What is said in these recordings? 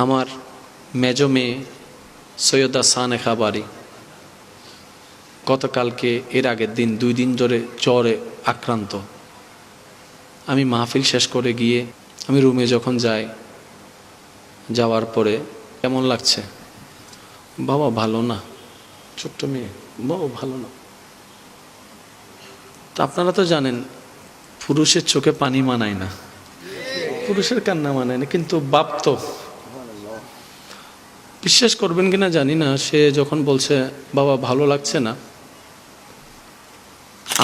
আমার মেজ মেয়ে সৈয়দা সানেখা বাড়ি গতকালকে এর আগের দিন 2 দিন ধরে জ্বরে আক্রান্ত। আমি মাহফিল শেষ করে গিয়ে আমি রুমে যখন যাওয়ার পরে কেমন লাগছে, বাবা ভালো না, ছোট্ট মেয়ে, বাবা ভালো না। তা আপনারা তো জানেন পুরুষের চোখে পানি মানায় না, পুরুষের কান্না মানায় না, কিন্তু বাপ তো বিশ্বাস করবেন কিনা জানি না, সে যখন বলছে বাবা ভালো লাগছে না,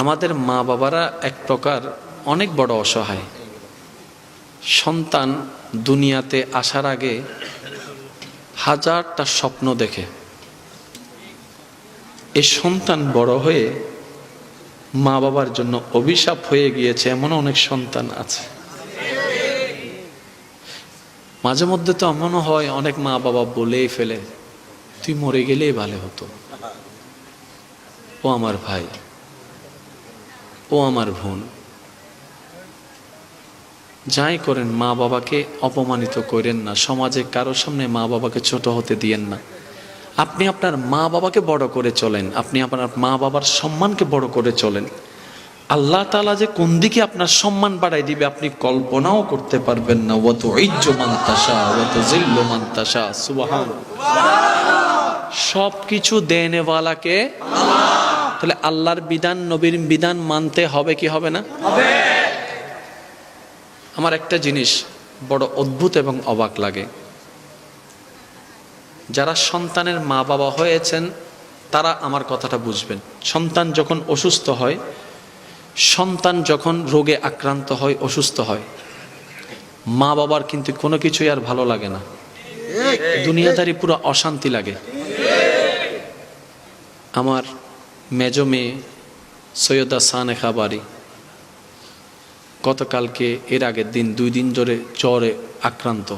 আমাদের মা বাবারা এক প্রকার অনেক বড় অসহায়। সন্তান দুনিয়াতে আসার আগে হাজারটা স্বপ্ন দেখে, এই সন্তান বড় হয়ে মা বাবার জন্য অভিশাপ হয়ে গিয়েছে, এমন অনেক সন্তান আছে। মাঝে মধ্যে তো এমনও হয় অনেক মা বাবা বলেই ফেলে তুই মরে গেলেই ভালো হতো। ও আমার ভাই, ও আমার বোন, যাই করেন মা বাবাকে অপমানিত করেন না, সমাজে কারোর সামনে মা বাবাকে ছোট হতে দিয়েন না। আপনি আপনার মা বাবাকে বড় করে চলেন, আপনি আপনার মা বাবার সম্মানকে বড় করে চলেন। আল্লাহ তাআলা যে কোন দিকে আপনার সম্মান বাড়াই দিবে আপনি কল্পনাও করতে পারবেন না। ওয়া তুইজ্জু মান তাশা ওয়া তুযিল্লু মান তাশা, সুবহানাল্লাহ। সবকিছু দেনেওয়ালাকে আল্লাহ। তাহলে আল্লাহর বিধান, নবীর বিধান মানতে হবে কি হবে না? হবে। আমার একটা জিনিস বড় অদ্ভুত এবং অবাক লাগে, যারা সন্তানের মা বাবা হয়েছেন তারা আমার কথাটা বুঝবেন। সন্তান যখন অসুস্থ হয়, সন্তান যখন রোগে আক্রান্ত হয়, অসুস্থ হয়, মা বাবার কিন্তু কোনো কিছুই আর ভালো লাগে না, দুনিয়াদারি পুরো অশান্তি লাগে। আমার মেজ মেয়ে সৈয়দা সানেখা বাড়ি গতকালকে এর আগের দিন 2 দিন ধরে জ্বরে আক্রান্ত।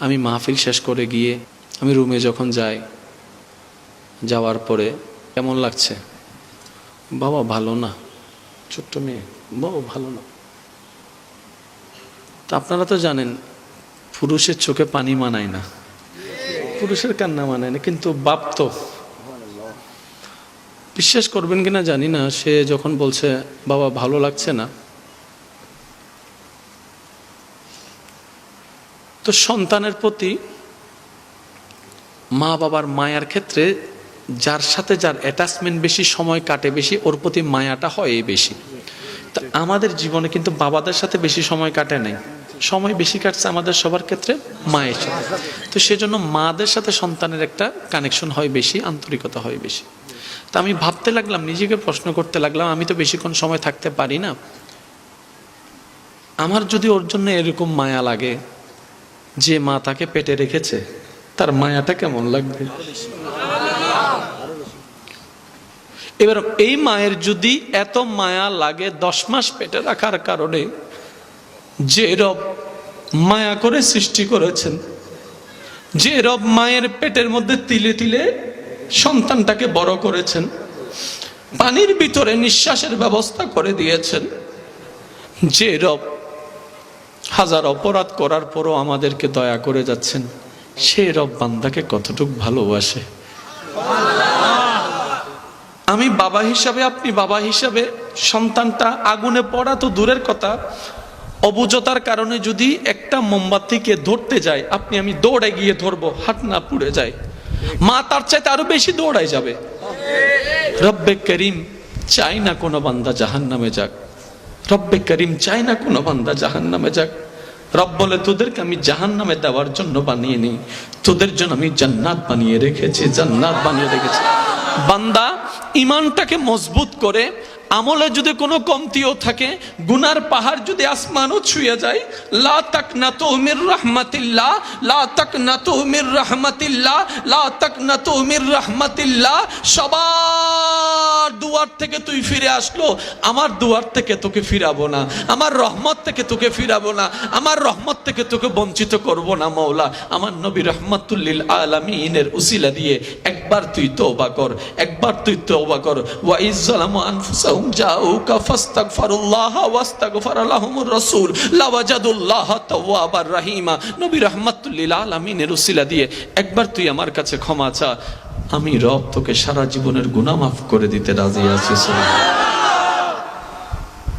আমি মাহফিল শেষ করে গিয়ে আমি রুমে যখন যাওয়ার পরে কেমন লাগছে, বাবা ভালো না, ছোট্ট মেয়ে, বাবা ভালো না। তা আপনারা তো জানেন পুরুষের চোখে পানি মানায় না, পুরুষের কান্না মানায় না, কিন্তু বাপ তো বিশ্বাস করবেন কিনা জানি না, সে যখন বলছে বাবা ভালো লাগছে না, তো সন্তানের প্রতি মা বাবার মায়ার ক্ষেত্রে যার সাথে যার অ্যাটাচমেন্ট বেশি, সময় কাটে বেশি, ওর প্রতি মায়াটা হয় বেশি। তা আমাদের জীবনে কিন্তু বাবাদের সাথে বেশি সময় কাটে নাই, সময় বেশি কাটছে আমাদের সবার ক্ষেত্রে মায়ের সাথে। তো সেজন্য মাদের সাথে সন্তানের একটা কানেকশন হয় বেশি, আন্তরিকতা হয় বেশি। তা আমি ভাবতে লাগলাম, নিজেকে প্রশ্ন করতে লাগলাম, আমি তো বেশিক্ষণ সময় থাকতে পারি না, আমার যদি ওর জন্য এরকম মায়া লাগে, যে মা তাকে পেটে রেখেছে তার মায়াটা কেমন লাগবে। এবার এই মায়ের যদি এত মায়া লাগে 10 মাস পেটে রাখার কারণে, যে রব মায়া করে সৃষ্টি করেছেন, যে রব মায়ের পেটের মধ্যে তিলে তিলে সন্তানটাকে বড় করেছেন, পানির ভিতরে নিঃশ্বাসের ব্যবস্থা করে দিয়েছেন, যে রব হাজার অপরাধ করার পরও আমাদেরকে দয়া করে যাচ্ছেন, সে রব বান্দাকে কতটুকু ভালোবাসে। আমি বাবা হিসাবে, আপনি বাবা হিসাবে, সন্তানটা আগুনে পড়া তো দূরের কথা, অবুঝতার কারণে যদি একটা মোমবাতিকে ধরতে যায়, আপনি আমি দৌড়ে গিয়ে ধরবো, হাত না পুড়ে যায়, মা তার চাইতে আরো বেশি দৌড়ায় যাবে। রব্বে করিম চাই না কোনো বান্দা জাহান্নামে যাক, রব্বে করিম চাই না কোনো বান্দা জাহান্নামে যাক। রব বলে তোদেরকে আমি জাহান্নামে দেওয়ার জন্য বানিয়ে নি, তোদের জন্য আমি জান্নাত বানিয়ে রেখেছি, জান্নাত বানিয়ে রেখেছি। বান্দা ঈমানটাকে মজবুত করে, আমলে যদি কোনো কমতিও থাকে, গুনার পাহাড় যদি আসমানও ছুঁয়ে যায়, লা তাকনাতু মির রাহমাতিল্লাহ, লা তাকনাতু মির রাহমাতিল্লাহ, লা তাকনাতু মির রাহমাতিল্লাহ, সবার আমার দুয়ার থেকে তুই ফিরে আসলো, আমার দুয়ার থেকে তোকে ফিরাবো না, আমার রহমত থেকে তোকে ফিরাবো না, আমার রহমত থেকে তোকে বঞ্চিত করব না মাওলা। আমার নবী রাহমাতুল লিল আলামিনের উসিলা দিয়ে একবার তুই তওবা কর, একবার তুই তওবা কর। ওয়া ইযলামু আনফুসাহুম জাউকা ফাস্তাগফিরুল্লাহ ওয়াস্তাগফারা লাহুমুর রাসূল লাওয়াজাদুল্লাহ তাওয়াবার রহিমা। নবী রাহমাতুল লিল আলামিনের উসিলা দিয়ে একবার তুই আমার কাছে ক্ষমা চা, আমি রব তোকে সারা জীবনের গুনাহ মাফ করে দিতে রাজি আছি।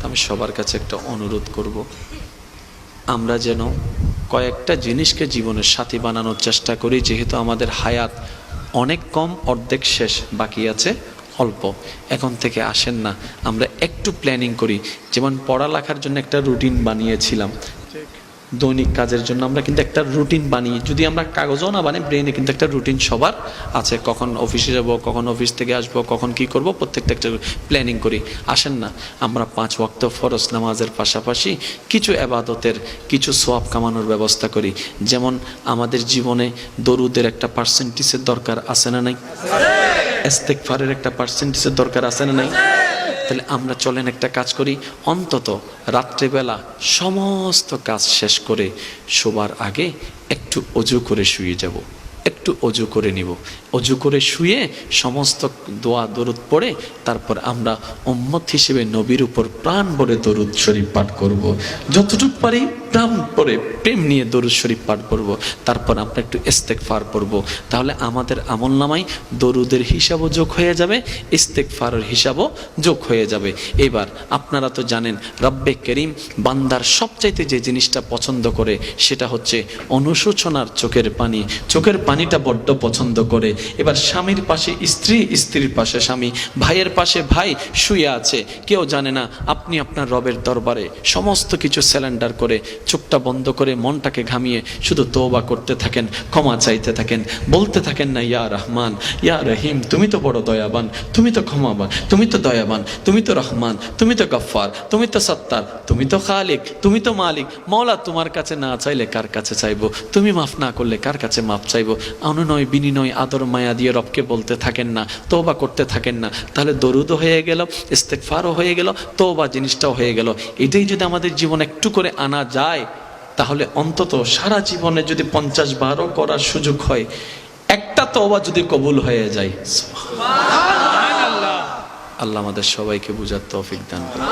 আমি সবার কাছে একটা অনুরোধ করব, আমরা যেন কয়েকটা জিনিসকে জীবনের সাথী বানানোর চেষ্টা করি। যেহেতু আমাদের হায়াত অনেক কম, অর্ধেক শেষ, বাকি আছে অল্প। এখন থেকে আসেন না আমরা একটু প্ল্যানিং করি। যেমন পড়ালেখার জন্য একটা রুটিন বানিয়েছিলাম, দৈনিক কাজের জন্য আমরা কিন্তু একটা রুটিন বানিয়ে, যদি আমরা কাগজও না বানাই, ব্রেনে কিন্তু একটা রুটিন সবার আছে। কখন অফিসে যাব, কখন অফিস থেকে আসবো, কখন কি করব, প্রত্যেকটা একটা প্ল্যানিং করি। আসেন না আমরা 5 ওয়াক্ত ফরজ নামাজের পাশাপাশি কিছু ইবাদতের, কিছু সওয়াব কামানোর ব্যবস্থা করি। যেমন আমাদের জীবনে দরুদের একটা পার্সেন্টেজের দরকার আছে না নাই? ইস্তেগফারের একটা পার্সেন্টেজের দরকার আছে না নাই? তাহলে আমরা চলেন একটা কাজ করি, অন্তত রাত্রেবেলা সমস্ত কাজ শেষ করে শোবার আগে একটু অজু করে শুয়ে যাব, একটু অজু করে নিব। অজু করে শুয়ে সমস্ত দোয়া দরুদ পড়ে তারপর আমরা উম্মত হিসেবে নবীর উপর প্রাণ ভরে দরুদ শরীফ পাঠ করব। যতটুকু পারি প্রাণ ভরে প্রেম নিয়ে দরুদ শরীফ পাঠ করব। তারপর আমরা একটু ইস্তেগফার পড়ব। তাহলে আমাদের আমলনামায় দরুদের হিসাবও যোগ হয়ে যাবে, ইস্তেগফারের হিসাবও যোগ হয়ে যাবে। এবার আপনারা তো জানেন রব্বে করিম বান্দার সবচাইতে যে জিনিসটা পছন্দ করে সেটা হচ্ছে অনুশোচনার চোখের পানি। চোখের পানিটা বড্ড পছন্দ করে। এবার স্বামীর পাশে স্ত্রী, স্ত্রীর পাশে স্বামী, ভাইয়ের পাশে ভাই শুয়ে আছে, কেউ জানে না। আপনি আপনার রবের দরবারে সমস্ত কিছু স্যালেন্ডার করে চোখটা বন্ধ করে মনটাকে ঘামিয়ে শুধু তওবা করতে থাকেন, ক্ষমা চাইতে থাকেন, বলতে থাকেন না ইয়া রহমান ইয়া রহিম, তুমি তো বড় দয়াবান, তুমি তো ক্ষমাবান, তুমি তো দয়াবান, তুমি তো রহমান, তুমি তো গফফার, তুমি তো সত্তার, তুমি তো খালিক, তুমি তো মালিক। মাওলা তোমার কাছে না চাইলে কার কাছে চাইবো? তুমি মাফ না করলে কার কাছে মাফ চাইবো? অনুনয় বিনিময় আদর মায়া দিয়ে রবকে বলতে থাকেন না, তওবা করতে থাকেন না। তাহলে দরুদও হয়ে গেল, ইস্তেগফারও হয়ে গেল, তওবা জিনিসটাও হয়ে গেল। এটাই যদি আমাদের জীবনে একটু করে আনা যায়, তাহলে অন্তত সারা জীবনে যদি 50 বারও করার সুযোগ হয়, একটা তওবা যদি কবুল হয়ে যায়, আল্লাহ আমাদের সবাইকে বুঝার তৌফিক দান করুন।